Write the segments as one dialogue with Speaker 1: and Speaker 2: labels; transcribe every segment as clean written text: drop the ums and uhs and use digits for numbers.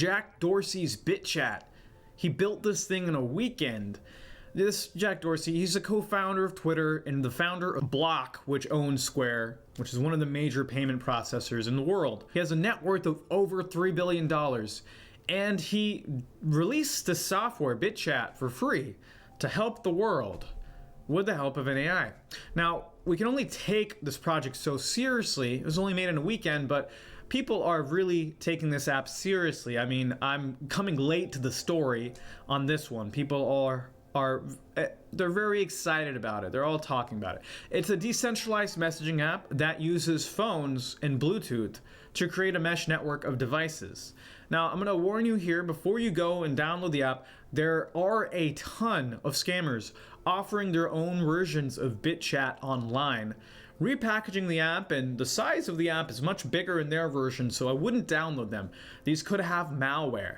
Speaker 1: Jack Dorsey's Bitchat. He built this thing in a weekend. This Jack Dorsey, he's a co-founder of Twitter and the founder of Block, which owns Square, which is one of the major payment processors in the world. He has a net worth of over $3 billion. And he released the software, Bitchat, for free to help the world with the help of an AI. Now, we can only take this project so seriously. It was only made in a weekend, but people are really taking this app seriously. I mean, I'm coming late to the story on this one. People they're very excited about it. They're all talking about it. It's a decentralized messaging app that uses phones and Bluetooth to create a mesh network of devices. Now, I'm gonna warn you here, before you go and download the app, there are a ton of scammers offering their own versions of Bitchat online. Repackaging the app, and the size of the app is much bigger in their version, so I wouldn't download them. These could have malware.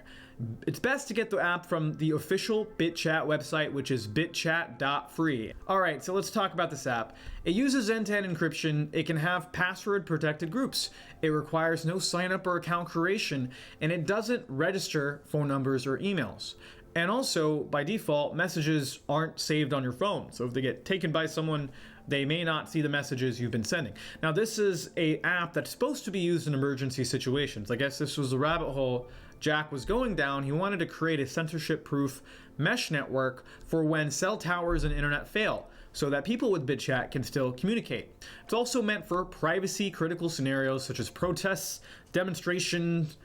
Speaker 1: It's best to get the app from the official Bitchat website, which is bitchat.free. Alright, so let's talk about this app. It uses end-to-end encryption, it can have password-protected groups, it requires no sign-up or account creation, and it doesn't register phone numbers or emails. And also, by default, messages aren't saved on your phone, so if they get taken by someone, they may not see the messages you've been sending. Now, this is an app that's supposed to be used in emergency situations. I guess this was the rabbit hole Jack was going down. He wanted to create a censorship-proof mesh network for when cell towers and internet fail, so that people with Bitchat can still communicate. It's also meant for privacy-critical scenarios such as protests, demonstrations,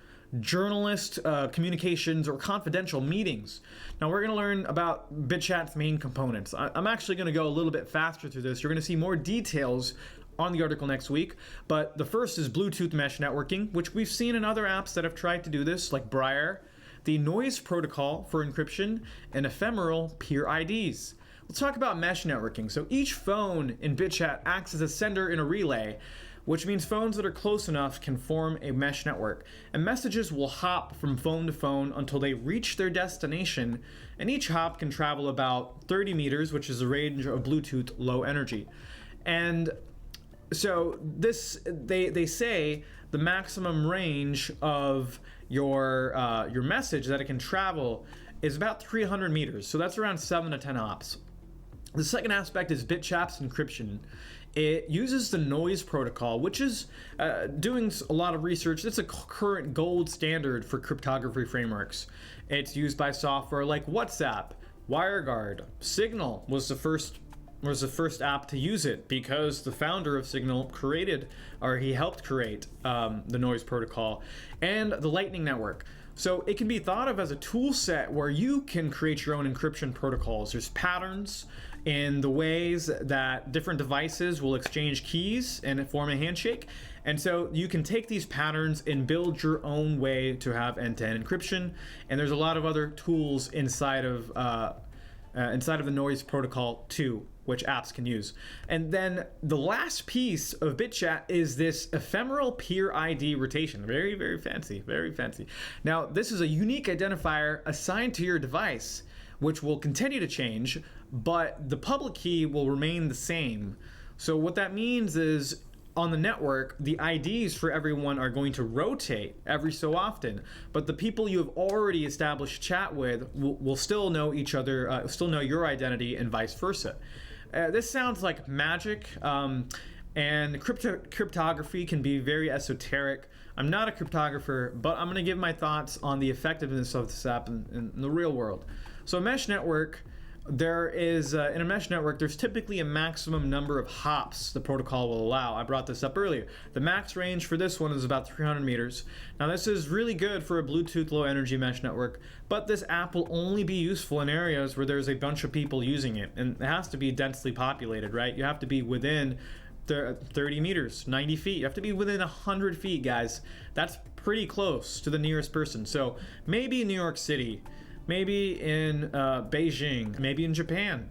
Speaker 1: journalist communications, or confidential meetings. Now we're going to learn about Bitchat's main components. I'm actually going to go a little bit faster through this. You're going to see more details on the article next week, but the first is Bluetooth mesh networking, which we've seen in other apps that have tried to do this, like Briar, the noise protocol for encryption, and ephemeral peer IDs. Let's talk about mesh networking. So each phone in Bitchat acts as a sender in a relay, which means phones that are close enough can form a mesh network, and messages will hop from phone to phone until they reach their destination, and each hop can travel about 30 meters, which is the range of Bluetooth low energy. And so this, they say the maximum range of your message that it can travel is about 300 meters, so that's around 7 to 10 hops. The second aspect is Bitchat's encryption. It uses the noise protocol, which is doing a lot of research. It's a current gold standard for cryptography frameworks. It's used by software like WhatsApp, WireGuard. Signal was the first app to use it because the founder of Signal he helped create the noise protocol, and the Lightning Network. So it can be thought of as a tool set where you can create your own encryption protocols. There's patterns in the ways that different devices will exchange keys and form a handshake. And so you can take these patterns and build your own way to have end-to-end encryption. And there's a lot of other tools inside of the noise protocol too, which apps can use. And then the last piece of Bitchat is this ephemeral peer ID rotation. Very, very fancy, very fancy. Now, this is a unique identifier assigned to your device, which will continue to change, but the public key will remain the same. So what that means is, on the network, the IDs for everyone are going to rotate every so often, but the people you have already established chat with will still know each other, still know your identity, and vice versa. This sounds like magic, and cryptography can be very esoteric. I'm not a cryptographer, but I'm going to give my thoughts on the effectiveness of this app in the real world. So a mesh network, in a mesh network, there's typically a maximum number of hops the protocol will allow. I brought this up earlier. The max range for this one is about 300 meters. Now this is really good for a Bluetooth low energy mesh network, but this app will only be useful in areas where there's a bunch of people using it, and it has to be densely populated, right? You have to be within 30 meters, 90 feet. You have to be within 100 feet, guys. That's pretty close to the nearest person. So maybe in New York City, maybe in Beijing, maybe in Japan.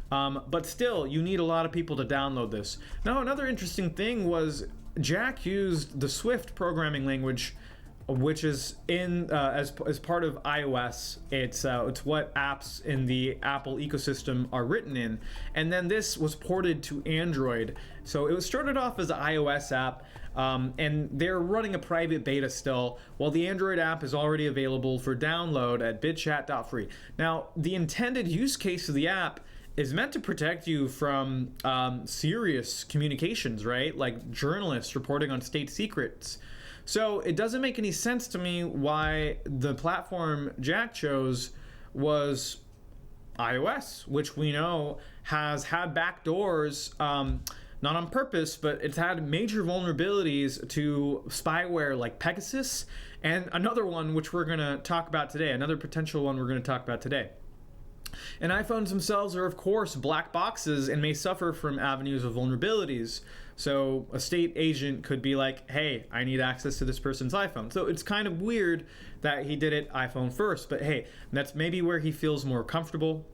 Speaker 1: But still, you need a lot of people to download this. Now, another interesting thing was Jack used the Swift programming language which is in as part of iOS. It's what apps in the Apple ecosystem are written in, and then this was ported to Android. So it was started off as an iOS app, and they're running a private beta still, while the Android app is already available for download at bitchat.free. Now, the intended use case of the app is meant to protect you from serious communications, right? Like journalists reporting on state secrets. So it doesn't make any sense to me why the platform Jack chose was iOS, which we know has had backdoors, not on purpose, but it's had major vulnerabilities to spyware like Pegasus, and another one which we're going to talk about today, another potential one we're going to talk about today. And iPhones themselves are, of course, black boxes and may suffer from avenues of vulnerabilities. So a state agent could be like, hey, I need access to this person's iPhone. So it's kind of weird that he did it iPhone first, but hey, that's maybe where he feels more comfortable.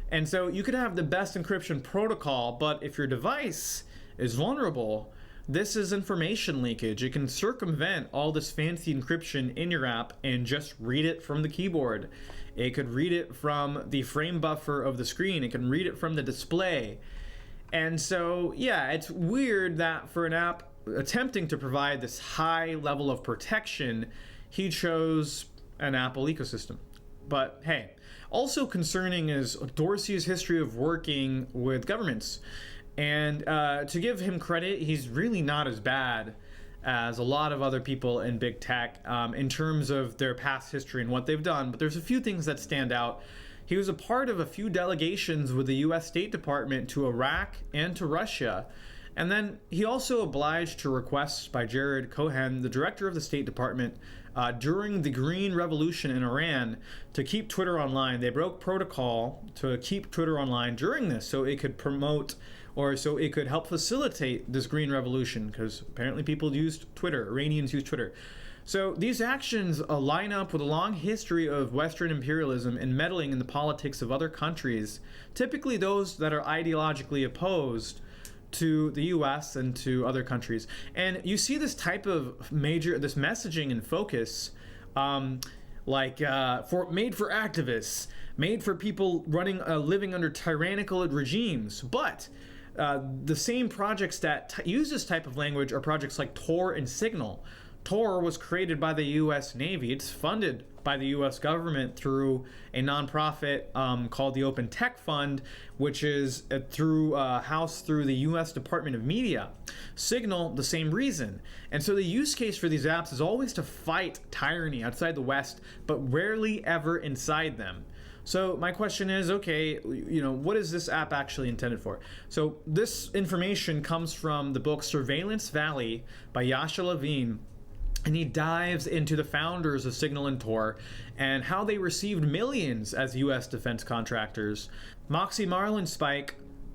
Speaker 1: And so you could have the best encryption protocol, but if your device is vulnerable, this is information leakage. It can circumvent all this fancy encryption in your app and just read it from the keyboard. It could read it from the frame buffer of the screen. It can read it from the display. And so, yeah, it's weird that for an app attempting to provide this high level of protection, he chose an Apple ecosystem. But hey, also concerning is Dorsey's history of working with governments. And to give him credit, he's really not as bad as a lot of other people in big tech in terms of their past history and what they've done. But there's a few things that stand out. He was a part of a few delegations with the US State Department to Iraq and to Russia. And then he also obliged to requests by Jared Cohen, the director of the State Department, during the Green Revolution in Iran to keep Twitter online. They broke protocol to keep Twitter online during this so it could promote or so it could help facilitate this Green Revolution, because apparently people used Twitter, Iranians used Twitter. So these actions line up with a long history of Western imperialism and meddling in the politics of other countries, typically those that are ideologically opposed to the US and to other countries. And you see this type of this messaging and focus made for activists, made for people living under tyrannical regimes. But the same projects that use this type of language are projects like Tor and Signal. Tor was created by the U.S. Navy. It's funded by the U.S. government through a nonprofit called the Open Tech Fund, which is housed through the U.S. Department of Media. Signal, the same reason. And so the use case for these apps is always to fight tyranny outside the West, but rarely ever inside them. So my question is, okay, what is this app actually intended for? So this information comes from the book Surveillance Valley by Yasha Levine, and he dives into the founders of Signal and Tor and how they received millions as U.S. defense contractors. Moxie Marlinspike,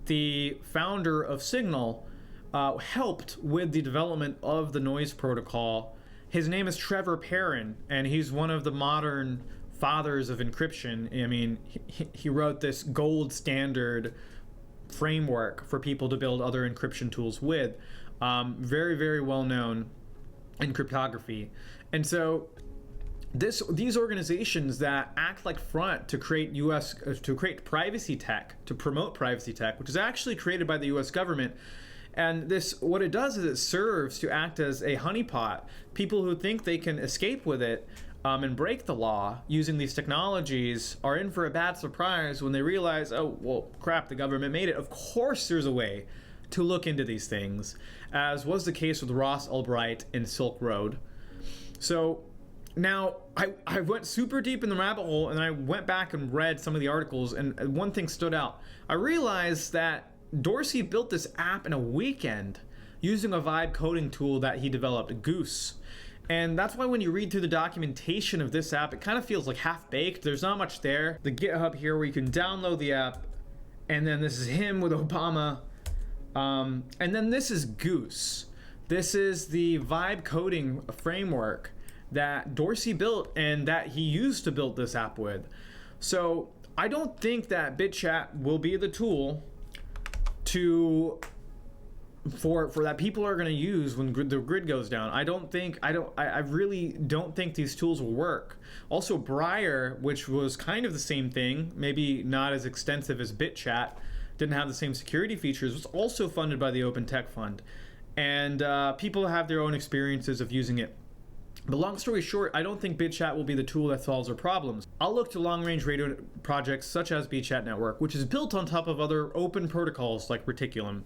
Speaker 1: the founder of Signal, helped with the development of the noise protocol. His name is Trevor Perrin, and he's one of the modern fathers of encryption. I mean, he wrote this gold standard framework for people to build other encryption tools with. Very, very well known in cryptography. And so these organizations that act like front to create privacy tech, to promote privacy tech, which is actually created by the US government. And what it does is it serves to act as a honeypot. People who think they can escape with it and break the law using these technologies are in for a bad surprise when they realize, oh, well, crap, the government made it. Of course there's a way to look into these things, as was the case with Ross Ulbright in Silk Road. So now I went super deep in the rabbit hole, and I went back and read some of the articles, and one thing stood out. I realized that Dorsey built this app in a weekend using a vibe coding tool that he developed, Goose. And that's why when you read through the documentation of this app, it kind of feels like half-baked. There's not much there. The GitHub here where you can download the app, and then this is him with Obama. And then this is Goose. This is the vibe coding framework that Dorsey built and that he used to build this app with. So I don't think that Bitchat will be the tool to for that people are going to use when the grid goes down. I really don't think these tools will work. Also, Briar, which was kind of the same thing, maybe not as extensive as Bitchat, didn't have the same security features, was also funded by the Open Tech Fund. And people have their own experiences of using it. But long story short, I don't think Bitchat will be the tool that solves our problems. I'll look to long-range radio projects such as Bitchat Network, which is built on top of other open protocols like Reticulum.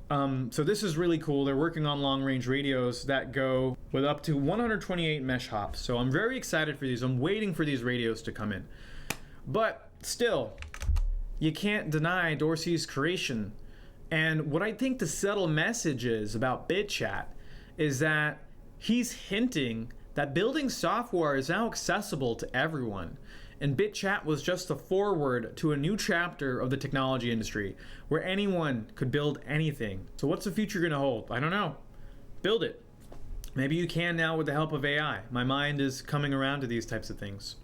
Speaker 1: So this is really cool. They're working on long-range radios that go with up to 128 mesh hops. So I'm very excited for these. I'm waiting for these radios to come in. But still, you can't deny Dorsey's creation. And what I think the subtle message is about Bitchat is that he's hinting that building software is now accessible to everyone. And Bitchat was just the foreword to a new chapter of the technology industry where anyone could build anything. So what's the future going to hold? I don't know. Build it. Maybe you can now with the help of AI. My mind is coming around to these types of things.